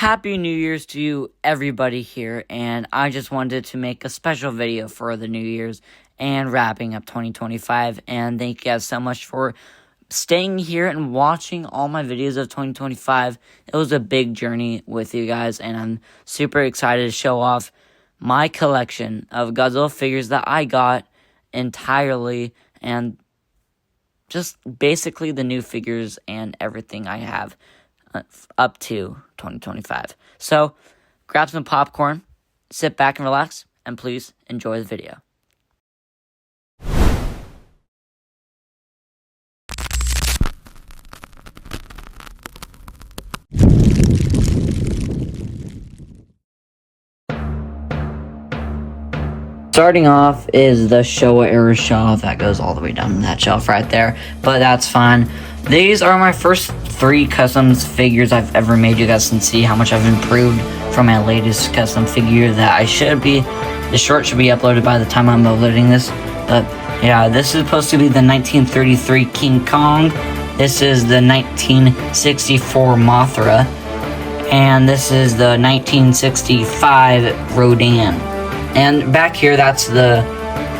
Happy New Year's to you, everybody here, and I just wanted to make a special video for the New Year's and wrapping up 2025, and thank you guys so much for staying here and watching all my videos of 2025. It was a big journey with you guys, and I'm super excited to show off my collection of Godzilla figures that I got entirely, and just basically the new figures and everything I have up to 2025. So, grab some popcorn, sit back and relax, and please enjoy the video. Starting off is the Showa era shelf that goes all the way down that shelf right there, but that's fine. These are my first 3 customs figures I've ever made. You guys can see how much I've improved from my latest custom figure that the short should be uploaded by the time I'm uploading this. But yeah, this is supposed to be the 1933 King Kong. This is the 1964 Mothra. And this is the 1965 Rodan. And back here, that's the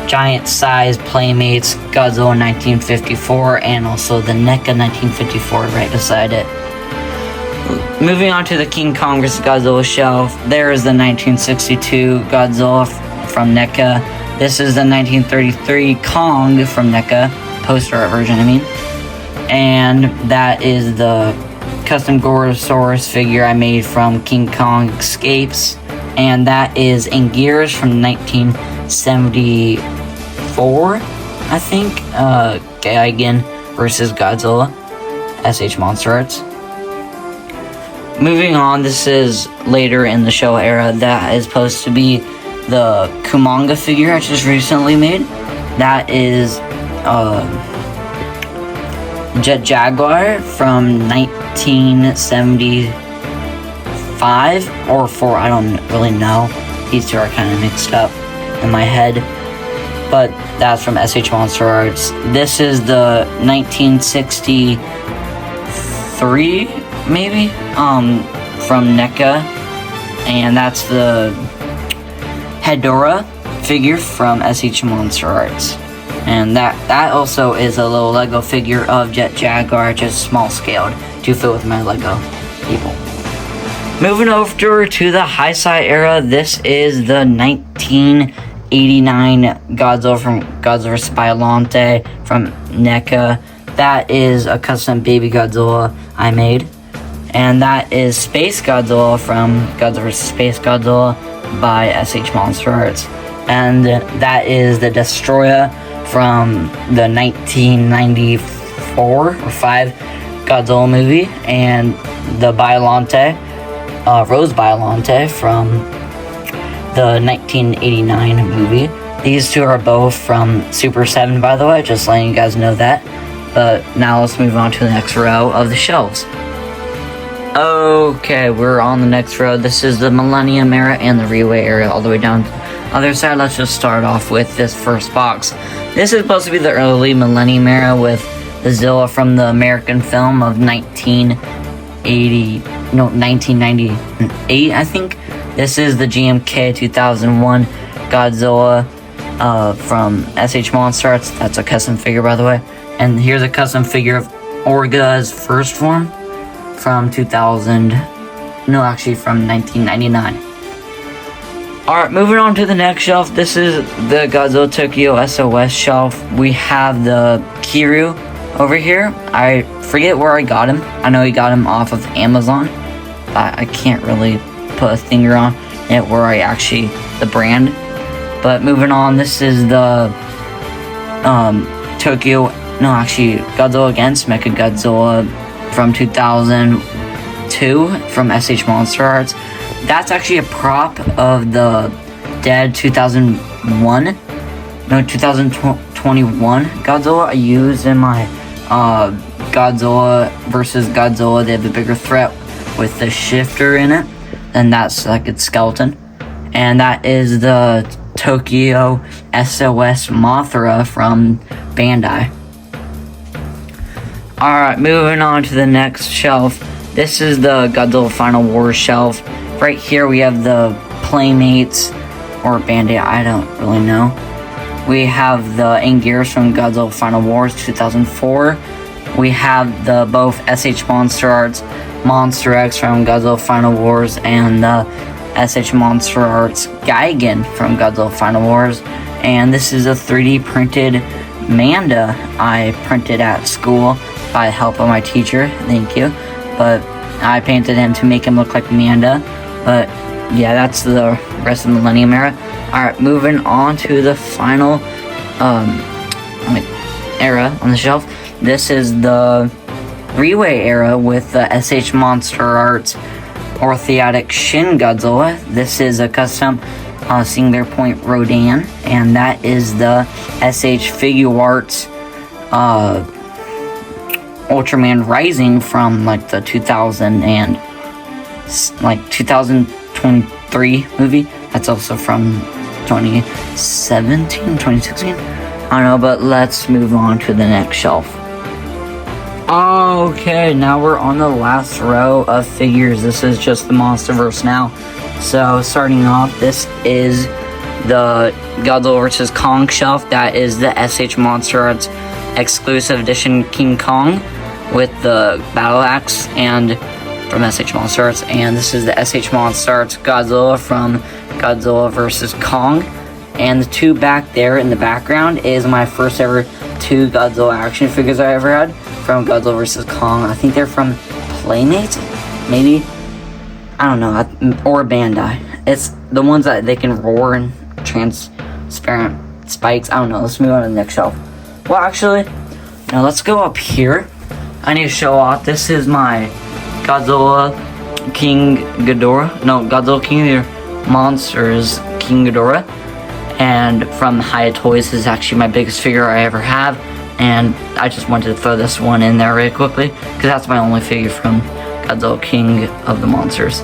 giant size Playmates Godzilla 1954 and also the NECA 1954 right beside it. Moving on to the King Kong vs. Godzilla shelf, there is the 1962 Godzilla from NECA. This is the 1933 Kong from NECA, poster art version I mean. And that is the custom Gorosaurus figure I made from King Kong Escapes. And that is Anguirus from 1974, I think. Gigan versus Godzilla, SH Monster Arts. Moving on, this is later in the show era. That is supposed to be the Kumanga figure I just recently made. That is Jet Jaguar from 1975 or 4, I don't really know. These two are kind of mixed up in my head, but that's from SH Monster Arts. This is the 1963 maybe from NECA, and that's the Hedorah figure from SH Monster Arts. And that also is a little Lego figure of Jet Jaguar, just small scaled to fit with my Lego people. Moving over to the high side era, this is the 1989 Godzilla from Godzilla vs. Biollante from NECA. That is a custom baby Godzilla I made. And that is Space Godzilla from Godzilla vs. Space Godzilla by SH Monster Arts. And that is the Destroyer from the 1994 or 5 Godzilla movie. And the Biollante, Rose Biollante from the 1989 movie. These two are both from Super 7, by the way, just letting you guys know that. But now let's move on to the next row of the shelves. Okay, we're on the next row. This is the Millennium era and the Relay era all the way down to the other side. Let's just start off with this first box. This is supposed to be the early Millennium era with the Zilla from the American film of 1998, I think. This is the GMK 2001 Godzilla from SH Monster Arts. That's a custom figure, by the way. And here's a custom figure of Orga's first form from 1999. Alright, moving on to the next shelf. This is the Godzilla Tokyo SOS shelf. We have the Kiryu over here. I forget where I got him. I know he got him off of Amazon. I can't really put a finger on it where the brand. But moving on, this is the Godzilla Against Mechagodzilla from 2002 from SH Monster Arts. That's actually a prop of the dead 2021 Godzilla I used in my Godzilla versus Godzilla. They have a bigger threat with the shifter in it, and that's like its skeleton. And that is the Tokyo SOS Mothra from Bandai. Alright, moving on to the next shelf. This is the Godzilla Final Wars shelf. Right here we have the Playmates or Band-Aid, I don't really know. We have the Anguirus from Godzilla Final Wars 2004. We have the both SH Monster Arts Monster X from Godzilla Final Wars and the SH Monster Arts Gigan from Godzilla Final Wars. And this is a 3D printed Manda I printed at school by the help of my teacher. Thank you. But I painted him to make him look like Manda. But yeah, that's the rest of the Millennium Era. Alright, moving on to the final era on the shelf. This is the Reway era with the SH Monster Arts Orthotic Shin Godzilla. This is a custom Singular Point Rodan, and that is the SH Figuarts Ultraman Rising from like the 2023 movie. That's also from 2016. I don't know, but let's move on to the next shelf. Okay, now we're on the last row of figures. This is just the Monsterverse now. So starting off, this is the Godzilla vs. Kong shelf. That is the SH Monster Arts exclusive edition King Kong with the battle axe and from SH Monster Arts. And this is the SH Monster Arts Godzilla from Godzilla vs. Kong. And the two back there in the background is my first ever two Godzilla action figures I ever had from Godzilla vs. Kong. I think they're from Playmates, maybe? I don't know, or Bandai. It's the ones that they can roar and transparent spikes. I don't know, let's move on to the next shelf. Well, actually, now let's go up here. I need to show off, this is my Godzilla King Ghidorah. No, Godzilla King of the Monsters King Ghidorah. And from Hiya Toys, this is actually my biggest figure I ever have. And I just wanted to throw this one in there really quickly, because that's my only figure from Godzilla King of the Monsters.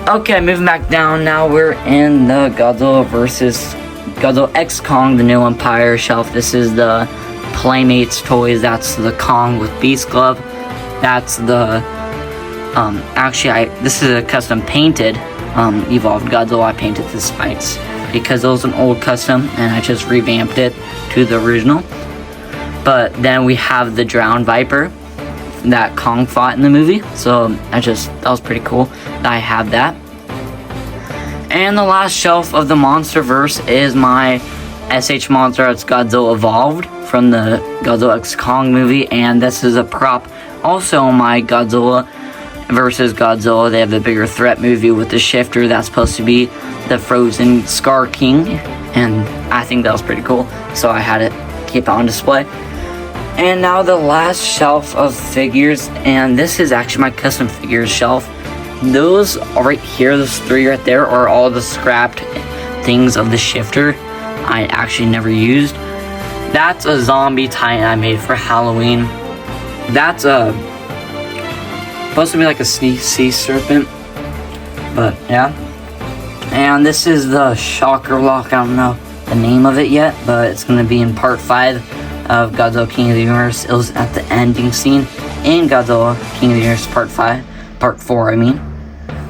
Okay, moving back down, now we're in the Godzilla vs. Godzilla X Kong, the New Empire shelf. This is the Playmates toys. That's the Kong with Beast Glove. That's the, this is a custom painted, evolved Godzilla. I painted the spikes because it was an old custom and I just revamped it to the original. But then we have the Drowned Viper that Kong fought in the movie, so that was pretty cool that I have that. And the last shelf of the Monsterverse is my SH Monster Arts Godzilla Evolved from the Godzilla X Kong movie, and this is a prop also my Godzilla versus Godzilla. They have the Bigger Threat movie with the shifter that's supposed to be the frozen Scar King, and I think that was pretty cool, so I had it keep it on display. And now the last shelf of figures, and this is actually my custom figures shelf. Those right here, those three right there, are all the scrapped things of the shifter I actually never used. That's a zombie titan I made for Halloween. That's supposed to be like a sea serpent, but yeah. And this is the Shocker Lock. I don't know the name of it yet, but it's going to be in part 5 of Godzilla King of the Universe. It was at the ending scene in Godzilla King of the Universe part 4 I mean.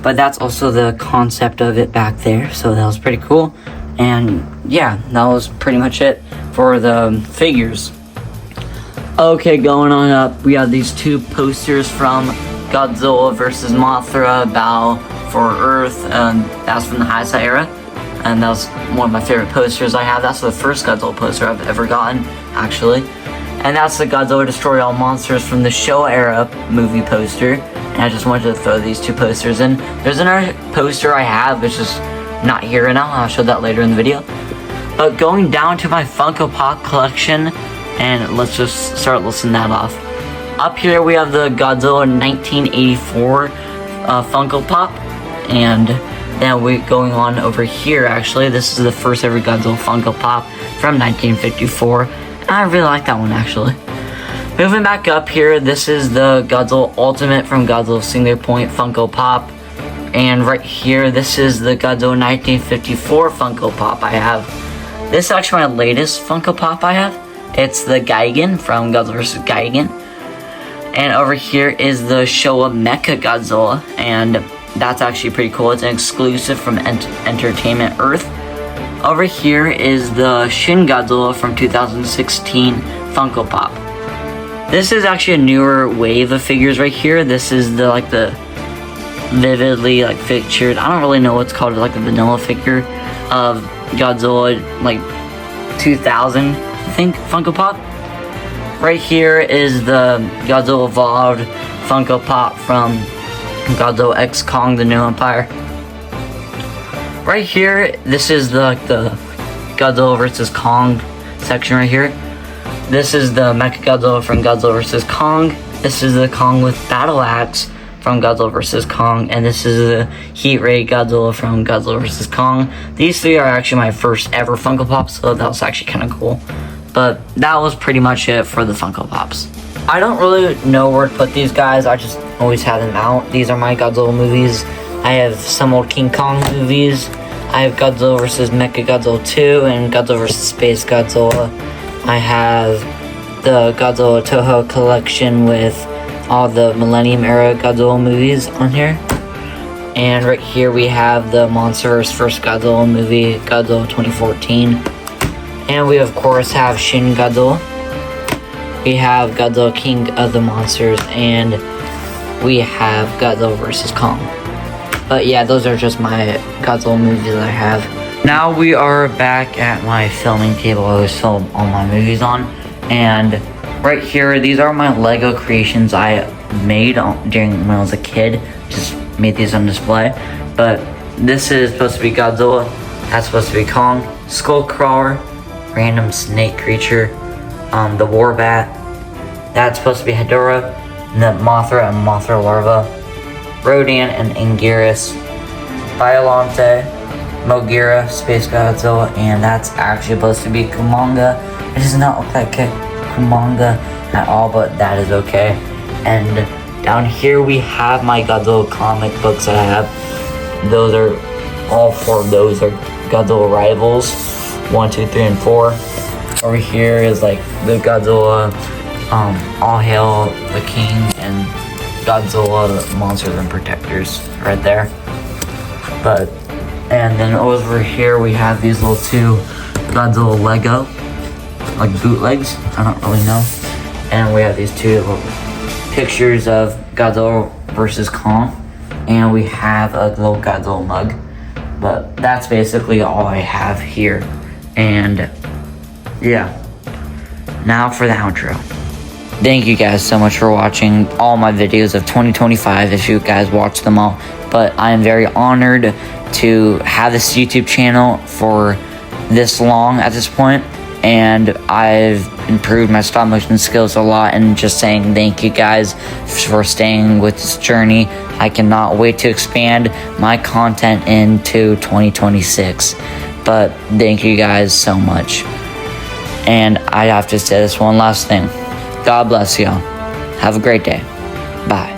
But that's also the concept of it back there, so that was pretty cool. And yeah, that was pretty much it for the figures. Okay, going on up, we have these two posters from Godzilla vs. Mothra, Bow for Earth, and that's from the Heisei era. And that was one of my favorite posters I have. That's the first Godzilla poster I've ever gotten, actually. And that's the Godzilla Destroy All Monsters from the Showa era movie poster. And I just wanted to throw these two posters in. There's another poster I have, which is not here right now. I'll show that later in the video. But going down to my Funko Pop collection, and let's just start listing that off. Up here we have the Godzilla 1984 Funko Pop, and then we're going on over here. Actually, this is the first ever Godzilla Funko Pop from 1954. And I really like that one, actually. Moving back up here, this is the Godzilla Ultimate from Godzilla Singular Point Funko Pop. And right here, this is the Godzilla 1954 Funko Pop I have. This is actually my latest Funko Pop I have. It's the Gigan from Godzilla vs. Gigan. And over here is the Showa Mecha Godzilla, and that's actually pretty cool. It's an exclusive from Entertainment Earth. Over here is the Shin Godzilla from 2016 Funko Pop. This is actually a newer wave of figures right here. This is the vividly featured, I don't really know what's called, like the vanilla figure of Godzilla, like 2000, I think, Funko Pop. Right here is the Godzilla Evolved Funko Pop from Godzilla X Kong: The New Empire. Right here, this is the Godzilla vs. Kong section right here. This is the Mecha Godzilla from Godzilla vs. Kong. This is the Kong with Battle Axe from Godzilla vs. Kong, and this is the Heat Ray Godzilla from Godzilla vs. Kong. These three are actually my first ever Funko Pops, so that was actually kind of cool. But that was pretty much it for the Funko Pops. I don't really know where to put these guys. I just always have them out. These are my Godzilla movies. I have some old King Kong movies. I have Godzilla vs. Mecha Godzilla 2 and Godzilla vs. Space Godzilla. I have the Godzilla Toho collection with all the Millennium Era Godzilla movies on here. And right here we have the Monsterverse first Godzilla movie, Godzilla 2014. And we of course have Shin Godzilla. We have Godzilla King of the Monsters, and we have Godzilla vs. Kong. But yeah, those are just my Godzilla movies that I have. Now we are back at my filming table I always film all my movies on. And right here, these are my Lego creations I made during when I was a kid. Just made these on display. But this is supposed to be Godzilla. That's supposed to be Kong. Skullcrawler. Random snake creature. The Warbat. That's supposed to be Hedorah. And the Mothra and Mothra larva. Rodan and Anguirus. Biollante. Mogira, Space Godzilla, and that's actually supposed to be Kumanga. It does not look like Kumanga at all, but that is okay. And down here we have my Godzilla comic books that I have. Those are, all four of those are Godzilla Rivals. 1, 2, 3, and 4. Over here is like the Godzilla, All Hail the King, and Godzilla Monsters and Protectors right there. And then over here we have these little two Godzilla Lego, like bootlegs, I don't really know. And we have these two little pictures of Godzilla vs. Kong, and we have a little Godzilla mug. But that's basically all I have here. And yeah, now for the outro. Thank you guys so much for watching all my videos of 2025, if you guys watch them all. But I am very honored to have this YouTube channel for this long at this point, and I've improved my stop motion skills a lot, and just saying thank you guys for staying with this journey. I cannot wait to expand my content into 2026, but thank you guys so much. And I have to say this one last thing. God bless y'all. Have a great day. Bye.